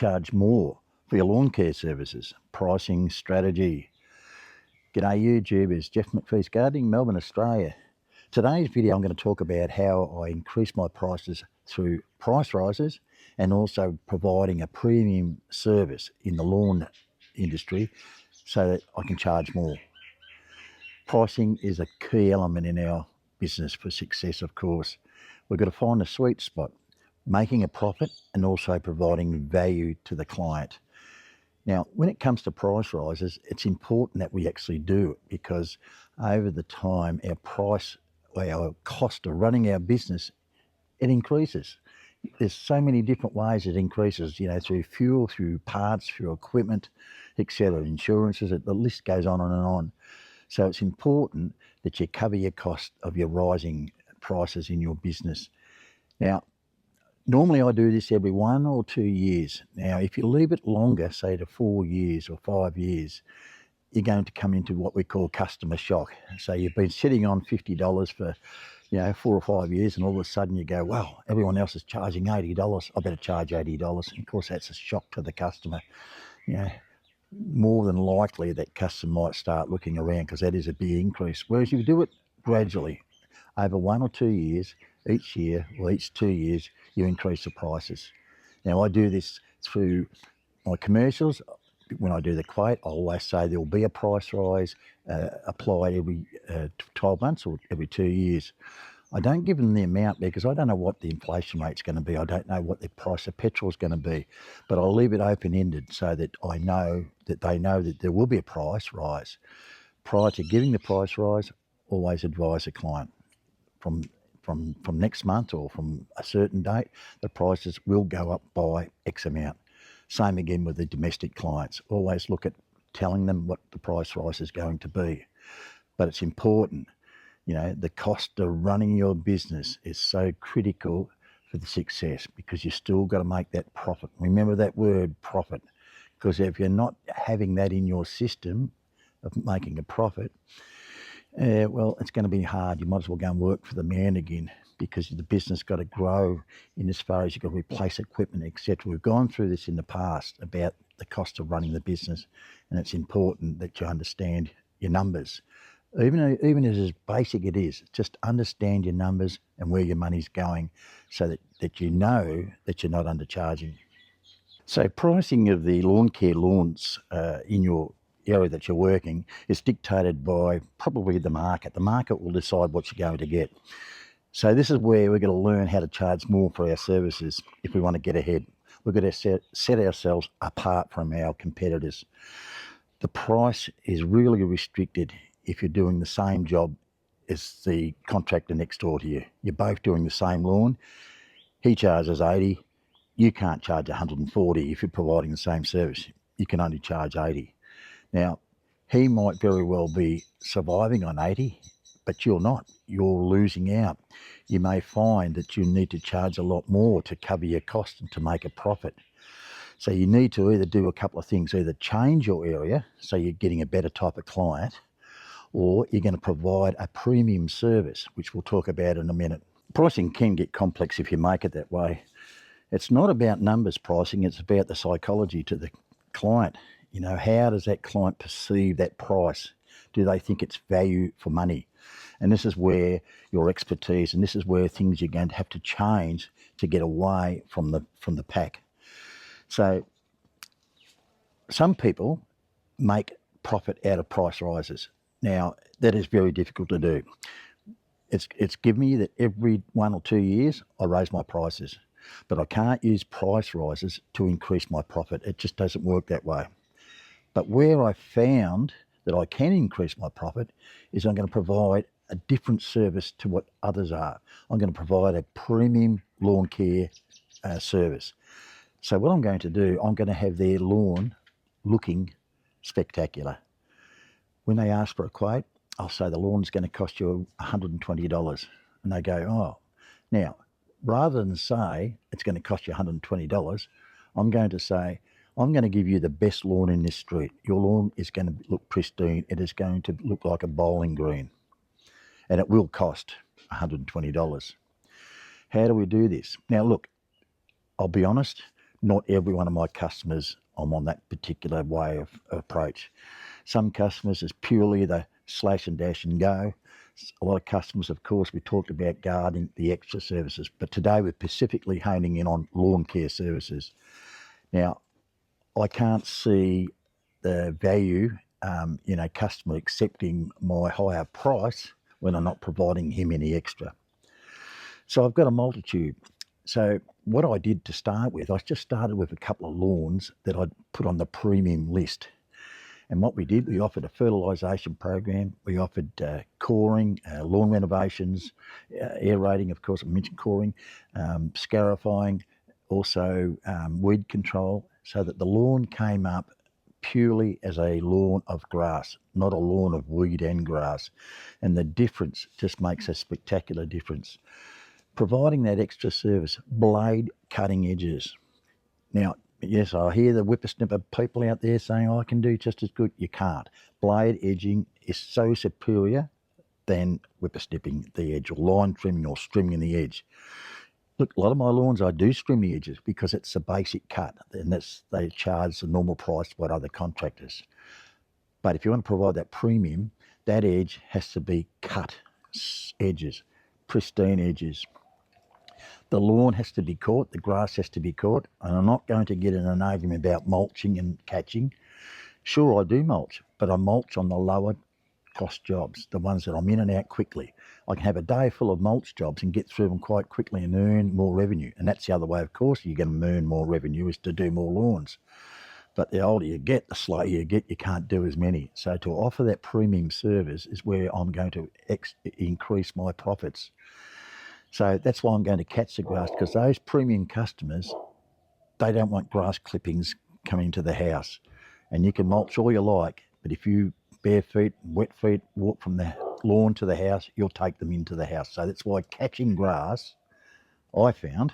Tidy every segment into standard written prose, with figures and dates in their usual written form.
charge more for your lawn care services, pricing, strategy. G'day YouTubers, Jeff McPhee's Gardening, Melbourne, Australia. Today's video I'm going to talk about how I increase my prices through price rises and also providing a premium service in the lawn industry so that I can charge more. Pricing is a key element in our business for success, of course. We've got to find a sweet spot, making a profit and also providing value to the client. Now, when it comes to price rises, it's important that we actually do it because over the time, our cost of running our business, it increases. There's so many different ways it increases, through fuel, through parts, through equipment, etc., insurances, the list goes on and on. So it's important that you cover your cost of your rising prices in your business. Now, normally I do this every 1 or 2 years. Now, if you leave it longer, say to 4 years or 5 years, you're going to come into what we call customer shock. So you've been sitting on $50 for 4 or 5 years, and all of a sudden you go, well, everyone else is charging $80. I better charge $80. And of course, that's a shock to the customer. More than likely that customer might start looking around because that is a big increase. Whereas you do it gradually over 1 or 2 years, each year or each 2 years, you increase the prices. Now, I do this through my commercials. When I do the quote, I always say there will be a price rise applied every 12 months or every 2 years. I don't give them the amount because I don't know what the inflation rate's going to be. I don't know what the price of petrol is going to be, but I'll leave it open-ended so that I know that they know that there will be a price rise. Prior to giving the price rise, always advise the client from next month or from a certain date, the prices will go up by X amount. Same again with the domestic clients. Always look at telling them what the price rise is going to be. But it's important, the cost of running your business is so critical for the success because you still got to make that profit. Remember that word, profit, because if you're not having that in your system of making a profit, well, it's going to be hard. You might as well go and work for the man again because the business got to grow in as far as you've got to replace equipment, etc. We've gone through this in the past about the cost of running the business, and it's important that you understand your numbers. Even as basic it is, just understand your numbers and where your money's going so that you know that you're not undercharging. So pricing of the lawn care lawns in your area that you're working is dictated by probably the market. The market will decide what you're going to get. So this is where we're going to learn how to charge more for our services if we want to get ahead. We're going to set ourselves apart from our competitors. The price is really restricted if you're doing the same job as the contractor next door to you. You're both doing the same lawn. He charges 80. You can't charge 140 if you're providing the same service. You can only charge 80. Now, he might very well be surviving on 80, but you're not. You're losing out. You may find that you need to charge a lot more to cover your costs and to make a profit. So you need to either do a couple of things, either change your area so you're getting a better type of client, or you're going to provide a premium service, which we'll talk about in a minute. Pricing can get complex if you make it that way. It's not about numbers pricing, it's about the psychology to the client. How does that client perceive that price? Do they think it's value for money? And this is where your expertise, and this is where things you're going to have to change to get away from the pack. So some people make profit out of price rises. Now, that is very difficult to do. It's given me that every 1 or 2 years I raise my prices, but I can't use price rises to increase my profit. It just doesn't work that way. But where I found that I can increase my profit is I'm going to provide a different service to what others are. I'm going to provide a premium lawn care service. So what I'm going to do, I'm going to have their lawn looking spectacular. When they ask for a quote, I'll say the lawn's going to cost you $120. And they go, oh. Now, rather than say it's going to cost you $120, I'm going to say, I'm going to give you the best lawn in this street. Your lawn is going to look pristine. It is going to look like a bowling green. And it will cost $120. How do we do this? Now, look, I'll be honest, not every one of my customers I'm on that particular way of approach. Some customers is purely the slash and dash and go. A lot of customers, of course, we talked about gardening, the extra services, but today we're specifically honing in on lawn care services. Now, I can't see the value in a customer accepting my higher price when I'm not providing him any extra. So I've got a multitude. So what I did to start with, I just started with a couple of lawns that I'd put on the premium list. And what we did, we offered a fertilisation program, we offered coring, lawn renovations, aerating, of course, I mentioned coring, scarifying, also weed control, so that the lawn came up purely as a lawn of grass, not a lawn of weed and grass. And the difference just makes a spectacular difference. Providing that extra service, blade cutting edges. Now, yes, I hear the whippersnipper people out there saying, I can do just as good. You can't. Blade edging is so superior than whippersnipping the edge, or line trimming, or strimming the edge. Look, a lot of my lawns, I do trim the edges because it's a basic cut, and they charge the normal price to what other contractors. But if you want to provide that premium, that edge has to be cut edges, pristine edges. The lawn has to be caught, the grass has to be caught, and I'm not going to get in an argument about mulching and catching. Sure, I do mulch, but I mulch on the lower cost jobs, the ones that I'm in and out quickly. I can have a day full of mulch jobs and get through them quite quickly and earn more revenue. And that's the other way, of course, you're going to earn more revenue, is to do more lawns. But the older you get, the slower you get, you can't do as many. So to offer that premium service is where I'm going to increase my profits. So that's why I'm going to catch the grass, because those premium customers, they don't want grass clippings coming to the house. And you can mulch all you like, but if you bare feet, wet feet, walk from the lawn to the house, you'll take them into the house. So that's why catching grass, I found,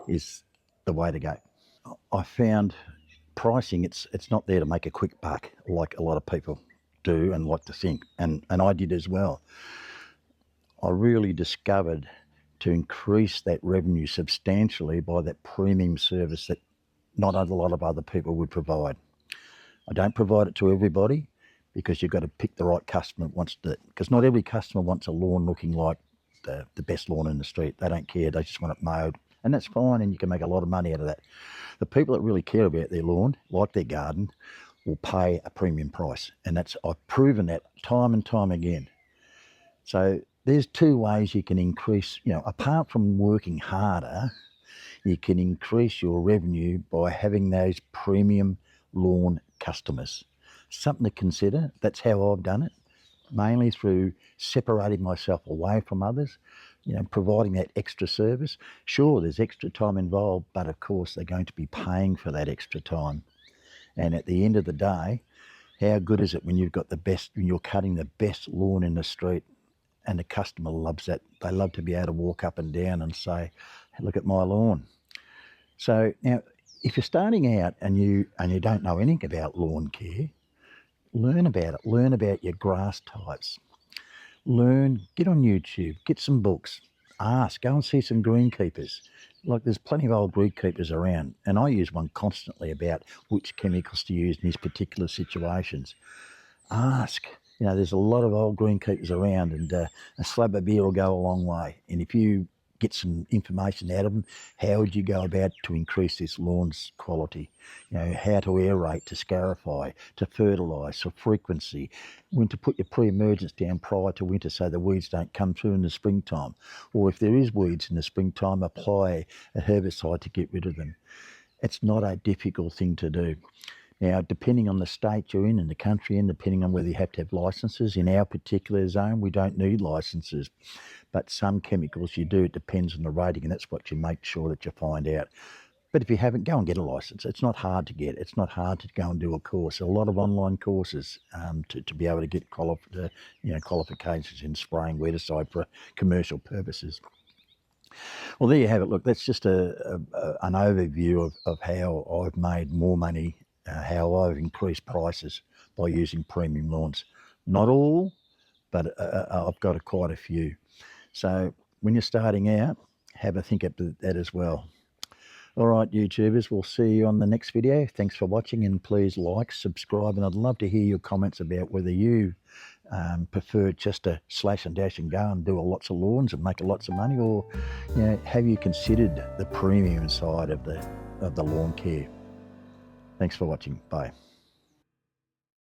is the way to go. I found pricing, it's not there to make a quick buck like a lot of people do and like to think, and I did as well. I really discovered to increase that revenue substantially by that premium service that not a lot of other people would provide. I don't provide it to everybody, because you've got to pick the right customer that wants to, because not every customer wants a lawn looking like the best lawn in the street. They don't care, they just want it mowed, and that's fine, and you can make a lot of money out of that. The people that really care about their lawn, like their garden, will pay a premium price, and I've proven that time and time again. So there's two ways you can increase, apart from working harder, you can increase your revenue by having those premium lawn customers. Something to consider. That's how I've done it, mainly through separating myself away from others, providing that extra service. Sure, there's extra time involved, but of course they're going to be paying for that extra time. And at the end of the day, how good is it when you've got when you're cutting the best lawn in the street, and the customer loves that. They love to be able to walk up and down and say, hey, look at my lawn. So now, if you're starting out and you don't know anything about lawn care, learn about it. Learn about your grass types. Get on YouTube, get some books, ask, go and see some greenkeepers. Like, there's plenty of old greenkeepers around, and I use one constantly about which chemicals to use in these particular situations. Ask. There's a lot of old greenkeepers around, and a slab of beer will go a long way. And if you get some information out of them, how would you go about to increase this lawn's quality? How to aerate, to scarify, to fertilise, for frequency, when to put your pre-emergence down prior to winter so the weeds don't come through in the springtime. Or if there is weeds in the springtime, apply a herbicide to get rid of them. It's not a difficult thing to do. Now, depending on the state you're in and the country, and depending on whether you have to have licences, in our particular zone, we don't need licences. But some chemicals you do, it depends on the rating, and that's what you make sure that you find out. But if you haven't, go and get a licence. It's not hard to get. It's not hard to go and do a course. A lot of online courses to be able to get qualifications in spraying weedicide for commercial purposes. Well, there you have it. Look, that's just an overview of how I've made more money, how I've increased prices by using premium lawns. Not all, but I've got quite a few. So when you're starting out, have a think at that as well. All right, YouTubers, we'll see you on the next video. Thanks for watching, and please like, subscribe, and I'd love to hear your comments about whether you prefer just to slash and dash and go and do lots of lawns and make lots of money, or have you considered the premium side of the lawn care? Thanks for watching. Bye.